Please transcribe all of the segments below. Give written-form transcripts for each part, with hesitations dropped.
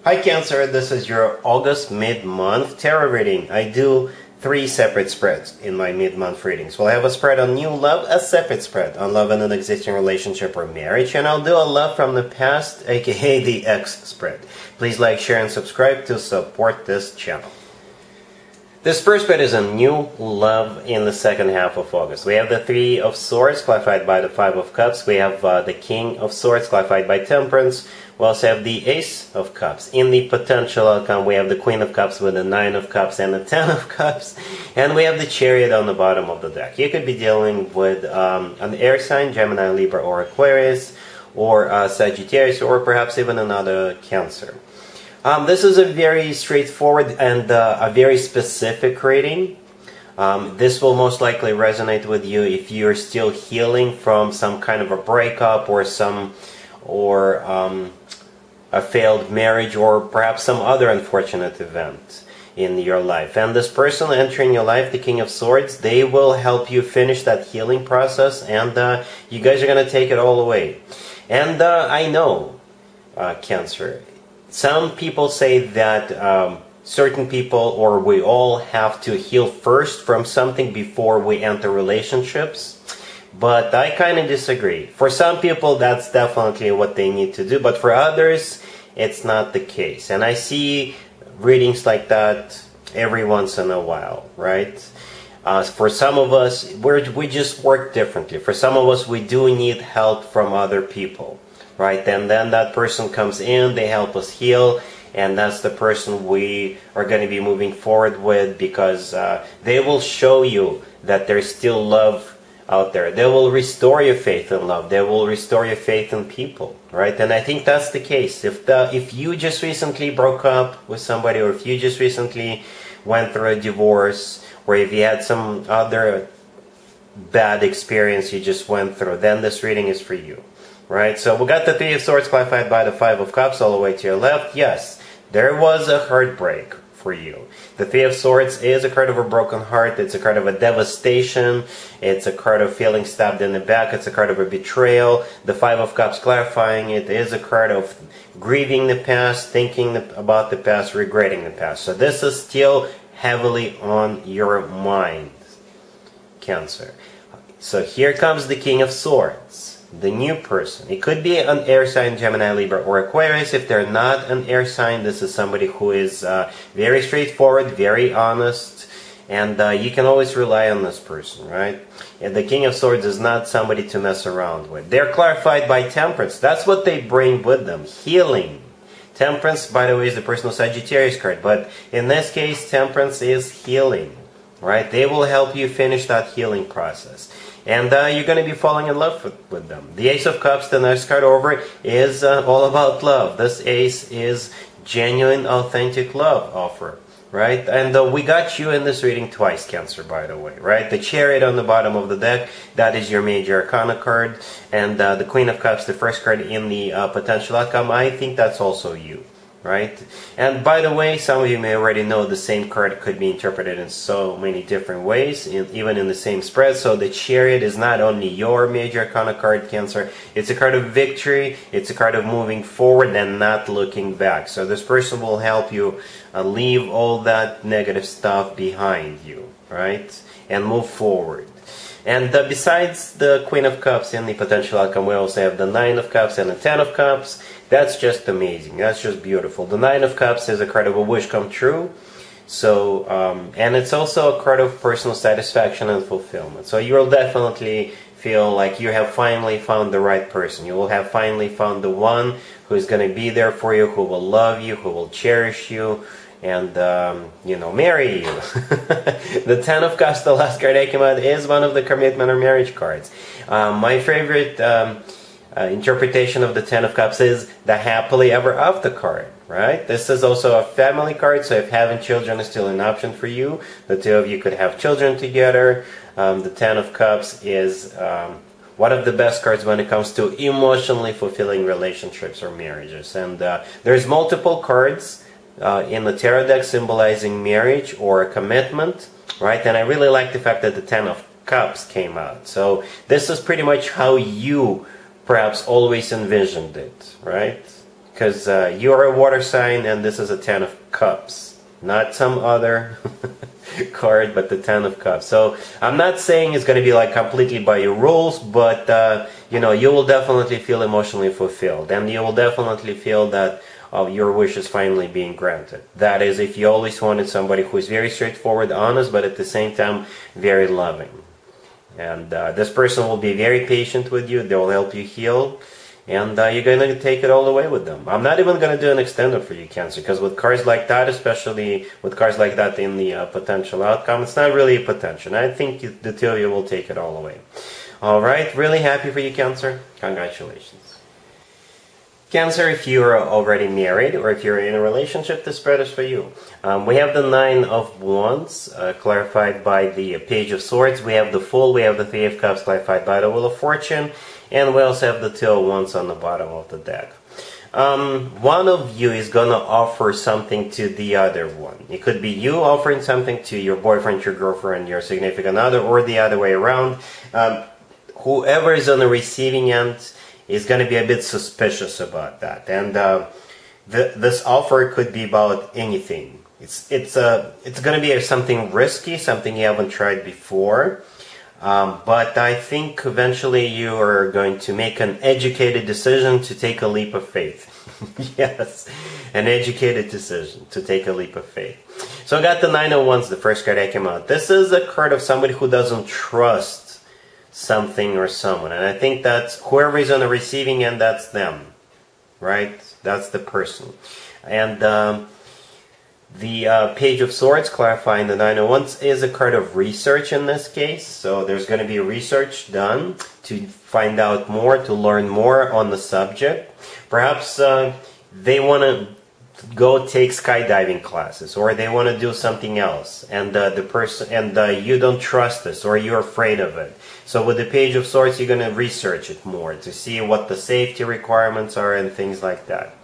Hi Cancer, this is your August mid-month tarot reading. I do 3 separate spreads in my mid-month readings. We'll have a spread on new love, a separate spread on love in an existing relationship or marriage, and I'll do a love from the past, aka the X spread. Please like, share, and subscribe to support this channel. This first spread is a new love in the second half of August. We have the 3 of Swords clarified by the 5 of Cups. We have the King of Swords clarified by Temperance. We also have the Ace of Cups. In the potential outcome, we have the Queen of Cups with the 9 of Cups and the 10 of Cups. And we have the Chariot on the bottom of the deck. You could be dealing with an air sign, Gemini, Libra, or Aquarius, or Sagittarius, or perhaps even another Cancer. This is a very straightforward and a very specific reading. This will most likely resonate with you if you're still healing from some kind of a breakup or a failed marriage or perhaps some other unfortunate event in your life. And this person entering your life, the King of Swords, they will help you finish that healing process, and you guys are going to take it all away. And I know, Cancer, some people say that certain people, or we all, have to heal first from something before we enter relationships. But I kind of disagree. For some people, that's definitely what they need to do. But for others, it's not the case. And I see readings like that every once in a while, right? For some of us, we just work differently. For some of us, we do need help from other people, right? And then that person comes in, they help us heal, and that's the person we are going to be moving forward with, because they will show you that there's still love out there. They will restore your faith in love. They will restore your faith in people, right? And I think that's the case. If you just recently broke up with somebody, or if you just recently went through a divorce, or if you had some other bad experience you just went through, then this reading is for you. Right, so we got the 3 of Swords clarified by the 5 of Cups all the way to your left. Yes, there was a heartbreak for you. The 3 of Swords is a card of a broken heart. It's a card of a devastation. It's a card of feeling stabbed in the back. It's a card of a betrayal. The 5 of Cups clarifying it is a card of grieving the past, thinking about the past, regretting the past. So this is still heavily on your mind, Cancer. So here comes the King of Swords. The new person. It could be an air sign, Gemini, Libra, or Aquarius. If they're not an air sign, this is somebody who is very straightforward, very honest, and you can always rely on this person, right? And the King of Swords is not somebody to mess around with. They're clarified by Temperance. That's what they bring with them, healing. Temperance, by the way, is the personal Sagittarius card, but in this case, Temperance is healing, right? They will help you finish that healing process. And you're going to be falling in love with them. The Ace of Cups, the next card over, is all about love. This Ace is genuine, authentic love offer, right? And we got you in this reading twice, Cancer, by the way, right? The Chariot on the bottom of the deck, that is your major arcana card. And the Queen of Cups, the first card in the potential outcome, I think that's also you. Right? And by the way, some of you may already know the same card could be interpreted in so many different ways, even in the same spread. So the Chariot is not only your major arcana card, Cancer, it's a card of victory, it's a card of moving forward and not looking back. So this person will help you leave all that negative stuff behind you, right? And move forward. And besides the Queen of Cups and the potential outcome, we also have the 9 of Cups and the 10 of Cups. That's just amazing. That's just beautiful. The 9 of Cups is a card of a wish come true. So, and it's also a card of personal satisfaction and fulfillment. So you will definitely feel like you have finally found the right person. You will have finally found the one who is going to be there for you, who will love you, who will cherish you, and, you know, marry you. The 10 of Cups, the last card that came out, is one of the commitment or marriage cards. My favorite interpretation of the 10 of Cups is the happily ever after card, right? This is also a family card, so if having children is still an option for you, the two of you could have children together. The 10 of Cups is one of the best cards when it comes to emotionally fulfilling relationships or marriages. And there's multiple cards in the tarot deck symbolizing marriage or a commitment, right? And I really like the fact that the 10 of Cups came out. So this is pretty much how you perhaps always envisioned it, right? because you're a water sign, and this is a Ten of Cups, not some other card, but the Ten of Cups. So I'm not saying it's going to be like completely by your rules, but you know, you will definitely feel emotionally fulfilled, and you will definitely feel that your wish is finally being granted. That is, if you always wanted somebody who is very straightforward, honest, but at the same time very loving. And this person will be very patient with you. They will help you heal. And you're going to take it all the way with them. I'm not even going to do an extended for you, Cancer, because with cards like that, especially with cards like that in the potential outcome, it's not really a potential. I think the two of you will take it all the way. All right, really happy for you, Cancer. Congratulations. Cancer, if you're already married or if you're in a relationship, this spread is for you. We have the Nine of Wands, clarified by the Page of Swords. We have the Fool, we have the Three of Cups, clarified by the Wheel of Fortune. And we also have the Two of Wands on the bottom of the deck. One of you is going to offer something to the other one. It could be you offering something to your boyfriend, your girlfriend, your significant other, or the other way around. Whoever is on the receiving end is going to be a bit suspicious about that. And this offer could be about anything. It's going to be something risky, something you haven't tried before. But I think eventually you are going to make an educated decision to take a leap of faith. Yes, an educated decision to take a leap of faith. So I got the Nine of Wands, the first card that came out. This is a card of somebody who doesn't trust something or someone. And I think that's whoever is on the receiving end, that's them. Right? That's the person. And the Page of Swords, clarifying the Nine of Wands, is a card of research in this case. So there's going to be research done to find out more, to learn more on the subject. Perhaps they want to go take skydiving classes, or they want to do something else, and you don't trust this, or you're afraid of it. So with the Page of Swords, you're going to research it more to see what the safety requirements are and things like that.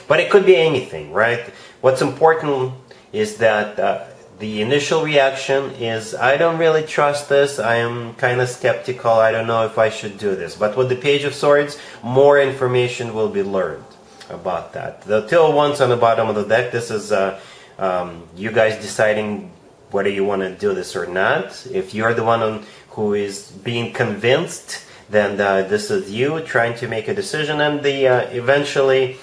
But it could be anything, right? What's important is that the initial reaction is, I don't really trust this, I am kind of skeptical, I don't know if I should do this. But with the Page of Swords, more information will be learned about that. The Two of Wands on the bottom of the deck, this is you guys deciding whether you want to do this or not. If you're the one who is being convinced, then this is you trying to make a decision, and eventually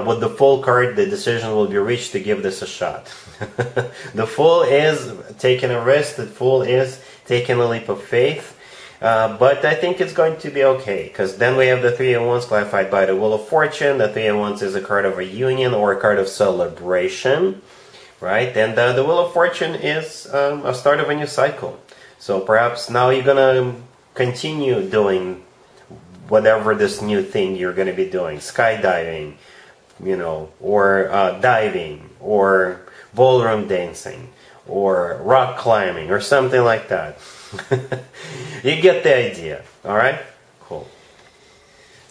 with the Fool card, the decision will be reached to give this a shot. The Fool is taking a risk, the Fool is taking a leap of faith, but I think it's going to be okay, because then we have the Three of Wands clarified by the Wheel of Fortune. The Three of Wands is a card of a union or a card of celebration, right? And the Wheel of Fortune is a start of a new cycle. So perhaps now you're going to continue doing whatever this new thing you're going to be doing, skydiving, you know, or diving, or ballroom dancing, or rock climbing, or something like that. You get the idea, alright? Cool.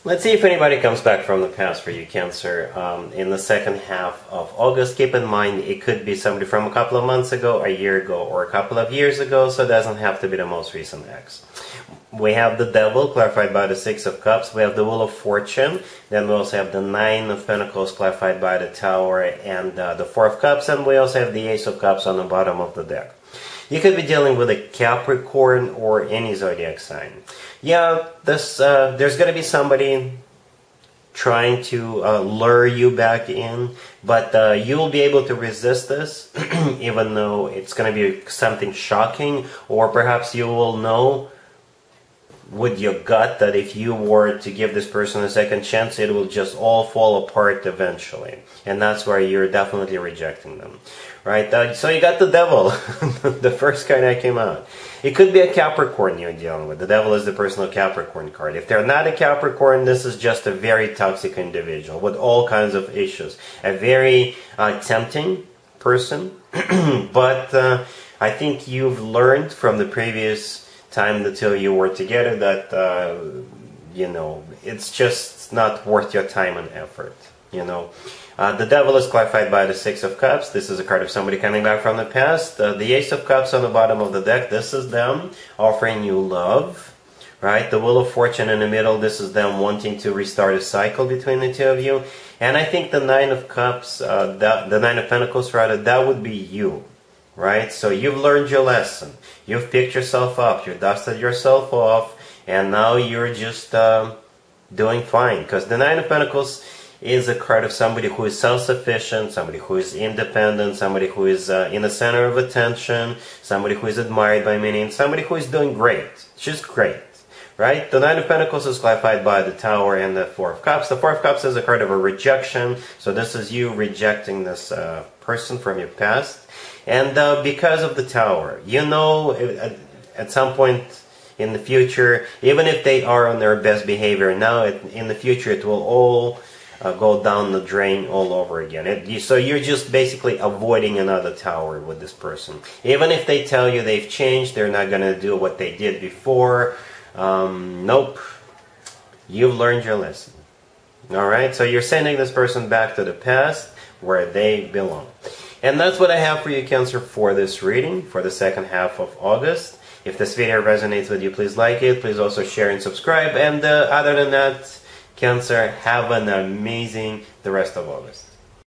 Let's see if anybody comes back from the past for you, Cancer, in the second half of August. Keep in mind, it could be somebody from a couple of months ago, a year ago, or a couple of years ago, so it doesn't have to be the most recent ex. We have the Devil, clarified by the Six of Cups. We have the Wheel of Fortune. Then we also have the Nine of Pentacles, clarified by the Tower and the Four of Cups. And we also have the Ace of Cups on the bottom of the deck. You could be dealing with a Capricorn or any zodiac sign. Yeah, there's going to be somebody trying to lure you back in, but you will be able to resist this, even though it's going to be something shocking, or perhaps you will know with your gut that if you were to give this person a second chance, it will just all fall apart eventually. And that's why you're definitely rejecting them. Right? So you got the Devil, the first card that came out. It could be a Capricorn you're dealing with. The Devil is the personal Capricorn card. If they're not a Capricorn, this is just a very toxic individual with all kinds of issues. A very tempting person, but I think you've learned from the previous time the two of you were together that, you know, it's just not worth your time and effort, you know. The Devil is clarified by the Six of Cups. This is a card of somebody coming back from the past. The Ace of Cups on the bottom of the deck, this is them offering you love, right? The Wheel of Fortune in the middle, this is them wanting to restart a cycle between the two of you. And I think the Nine of Cups, the Nine of Pentacles rather, that would be you, right? So you've learned your lesson. You've picked yourself up. You dusted yourself off. And now you're just doing fine. Because the Nine of Pentacles is a card of somebody who is self-sufficient, somebody who is independent, somebody who is in the center of attention, somebody who is admired by many, and somebody who is doing great. Just great. Right? The Nine of Pentacles is clarified by the Tower and the Four of Cups. The Four of Cups is a card of a rejection. So this is you rejecting this person from your past. And because of the Tower, you know, at some point in the future, even if they are on their best behavior now, in the future it will all go down the drain all over again. So you're just basically avoiding another Tower with this person. Even if they tell you they've changed, they're not going to do what they did before. Nope. You've learned your lesson. Alright, so you're sending this person back to the past where they belong. And that's what I have for you, Cancer, for this reading for the second half of August. If this video resonates with you, please like it. Please also share and subscribe. And other than that, Cancer, have an amazing the rest of August.